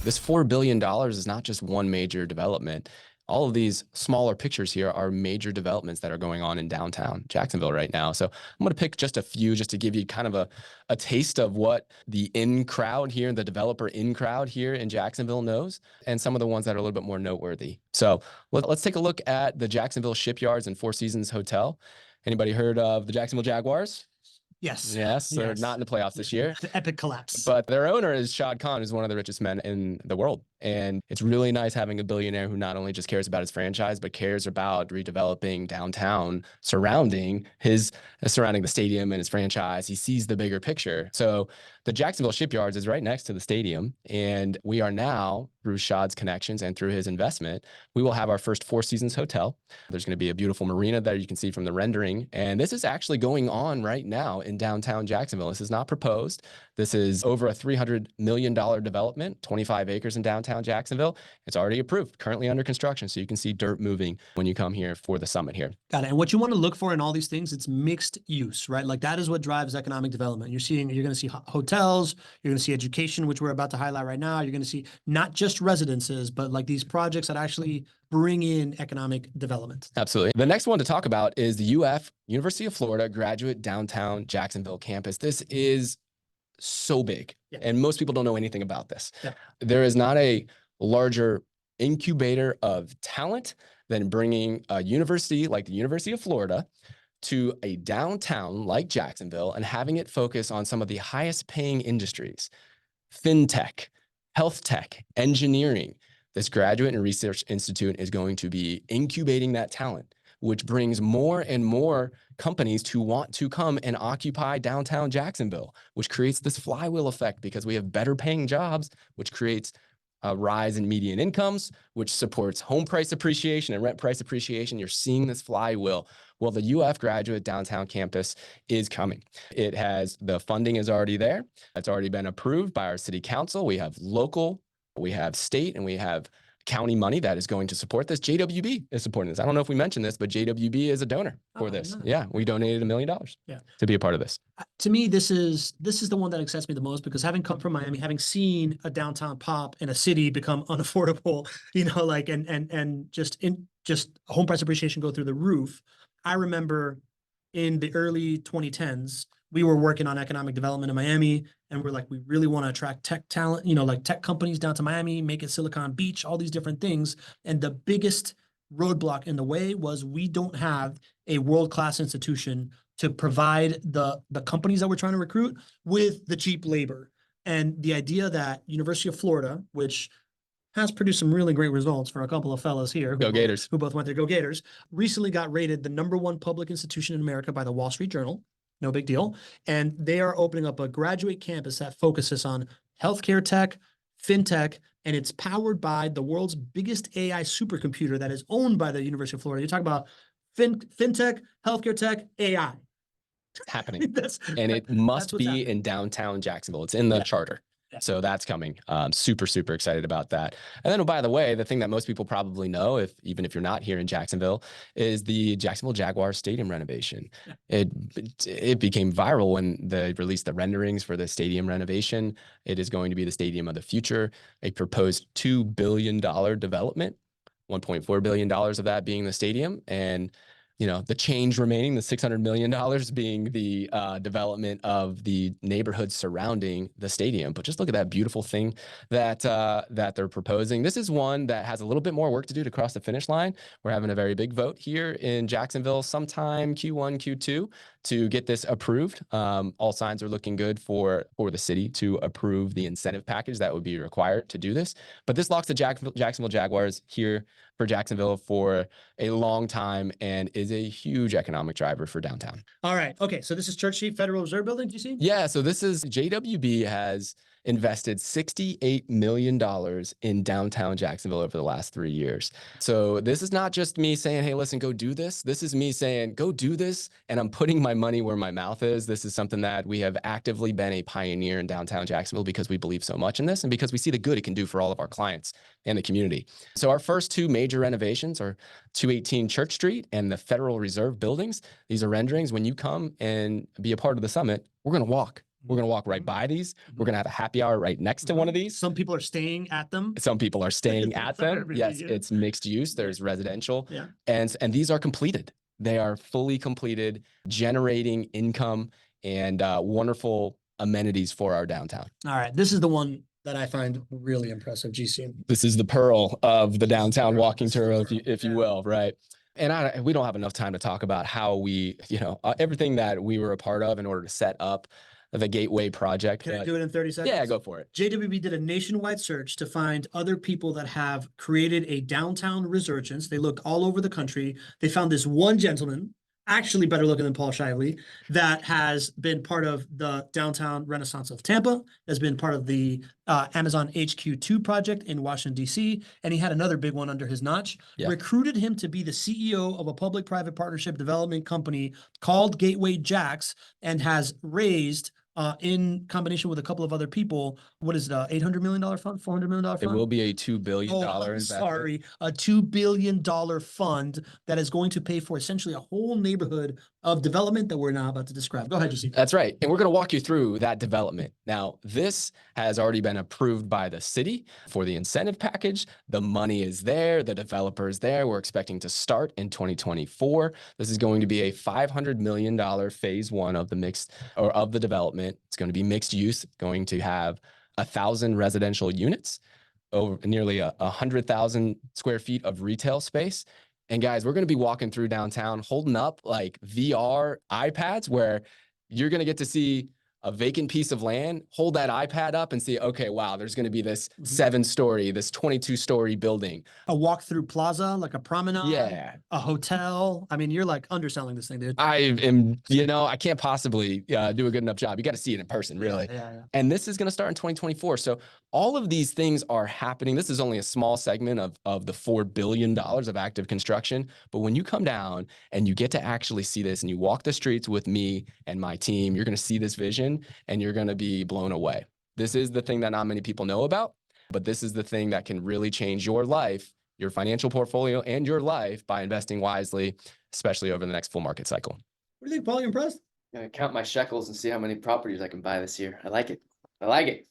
This $4 billion is not just one major development. All of these smaller pictures here are major developments that are going on in downtown Jacksonville right now. So I'm going to pick just a few just to give you kind of a taste of what the in crowd here, the developer in crowd here in Jacksonville knows, and some of the ones that are a little bit more noteworthy. So let's take a look at the Jacksonville Shipyards and Four Seasons Hotel. Anybody heard of the Jacksonville Jaguars? Yes, they're not in the playoffs this year. The epic collapse. But their owner is Shad Khan, who's one of the richest men in the world. And it's really nice having a billionaire who not only just cares about his franchise, but cares about redeveloping downtown surrounding the stadium and his franchise. He sees the bigger picture. So the Jacksonville Shipyards is right next to the stadium. And we are now, through Shad's connections and through his investment, we will have our first Four Seasons hotel. There's going to be a beautiful marina that you can see from the rendering. And this is actually going on right now in downtown Jacksonville. This is not proposed. This is over a $300 million development, 25 acres in downtown Jacksonville. It's already approved, currently under construction. So you can see dirt moving when you come here for the summit here. Got it. And what you want to look for in all these things, it's mixed use, right? Like that is what drives economic development. You're going to see hotels, you're going to see education, which we're about to highlight right now. You're going to see not just residences, but like these projects that actually bring in economic development. Absolutely. The next one to talk about is the University of Florida Graduate Downtown Jacksonville campus. This is so big, and most people don't know anything about this. There is not a larger incubator of talent than bringing a university like the University of Florida to a downtown like Jacksonville and having it focus on some of the highest paying industries: fintech, health tech, engineering. This Graduate and Research Institute is going to be incubating that talent, which brings more and more companies to want to come and occupy downtown Jacksonville, which creates this flywheel effect because we have better paying jobs, which creates a rise in median incomes, which supports home price appreciation and rent price appreciation. You're seeing this flywheel. Well, the UF Graduate Downtown Campus is coming. The funding is already there. It's already been approved by our city council. We have local, we have state, and we have county money that is going to support this. JWB is supporting this. I don't know if we mentioned this, but JWB is a donor for this. No. Yeah, we donated $1 million to be a part of this. To me, this is the one that excites me the most, because having come from Miami, having seen a downtown pop in a city become unaffordable, and just home price appreciation go through the roof. I remember in the early 2010s, we were working on economic development in Miami, and we're like, we really want to attract tech talent, like tech companies down to Miami, make it Silicon Beach, all these different things. And the biggest roadblock in the way was we don't have a world-class institution to provide the companies that we're trying to recruit with the cheap labor. And the idea that University of Florida, which has produced some really great results for a couple of fellas here Go Gators, who both went there, Go Gators, recently got rated the #1 public institution in America by the Wall Street Journal. No big deal. And they are opening up a graduate campus that focuses on healthcare tech, fintech, and it's powered by the world's biggest AI supercomputer that is owned by the University of Florida. You talk about fintech, healthcare tech, AI. Happening. And it must be in downtown Jacksonville. It's in the charter. So that's coming. Super, super excited about that. And then, by the way, the thing that most people probably know, even if you're not here in Jacksonville, is the Jacksonville Jaguars Stadium renovation. It became viral when they released the renderings for the stadium renovation. It is going to be the stadium of the future, a proposed $2 billion development, $1.4 billion of that being the stadium. And the change remaining, the $600 million being the development of the neighborhoods surrounding the stadium. But just look at that beautiful thing that they're proposing. This is one that has a little bit more work to do to cross the finish line. We're having a very big vote here in Jacksonville sometime Q1, Q2 to get this approved. All signs are looking good for the city to approve the incentive package that would be required to do this. But this locks the Jacksonville Jaguars here for Jacksonville for a long time and is a huge economic driver for downtown. All right. Okay. So this is Church Street Federal Reserve Building. Do you see? Yeah. So this is JWB has invested $68 million in downtown Jacksonville over the last 3 years. So this is not just me saying, hey, listen, go do this. This is me saying, go do this. And I'm putting my money where my mouth is. This is something that we have actively been a pioneer in downtown Jacksonville because we believe so much in this and because we see the good it can do for all of our clients and the community. So our first two major renovations are 218 Church Street and the Federal Reserve buildings. These are renderings. When you come and be a part of the summit, we're going to walk. We're going to walk right by these. We're going to have a happy hour right next to one of these. Some people are staying at them. Some people are staying at them. Yes, Yeah. it's mixed use. There's residential. Yeah. And these are completed. They are fully completed, generating income and wonderful amenities for our downtown. All right. This is the one that I find really impressive, GC. This is the pearl of the downtown walking tour, if you will, right? And we don't have enough time to talk about how we, everything that we were a part of in order to set up the Gateway project. Can I do it in 30 seconds? Yeah, go for it. JWB did a nationwide search to find other people that have created a downtown resurgence. They looked all over the country. They found this one gentleman, actually better looking than Paul Shively, that has been part of the downtown renaissance of Tampa, has been part of the Amazon HQ2 project in Washington, D.C., and he had another big one under his notch. Yeah. Recruited him to be the CEO of a public-private partnership development company called Gateway Jaxx, and has raised in combination with a couple of other people, what is it, $800 million fund, $400 million fund? It will be a $2 billion investment. Sorry, a $2 billion fund that is going to pay for essentially a whole neighborhood of development that we're now about to describe. Go ahead, Jesse. That's right. And we're going to walk you through that development. Now, this has already been approved by the city for the incentive package. The money is there. The developer is there. We're expecting to start in 2024. This is going to be a $500 million phase one of the development. It's going to be mixed use, going to have 1,000 residential units, over nearly 100,000 square feet of retail space. And guys, we're going to be walking through downtown holding up like VR iPads where you're going to get to see a vacant piece of land, hold that iPad up and see, okay, wow, there's going to be this 7-story, this 22-story building. A walk-through plaza, like a promenade, yeah, a hotel. I mean, you're like underselling this thing, dude. I am, I can't possibly do a good enough job. You got to see it in person, really. Yeah. And this is going to start in 2024. So all of these things are happening. This is only a small segment of the $4 billion of active construction. But when you come down and you get to actually see this and you walk the streets with me and my team, you're going to see this vision and you're going to be blown away. This is the thing that not many people know about, but this is the thing that can really change your life, your financial portfolio, and your life by investing wisely, especially over the next full market cycle. What do you think, Paul? You impressed? I'm gonna count my shekels and see how many properties I can buy this year. I like it. I like it.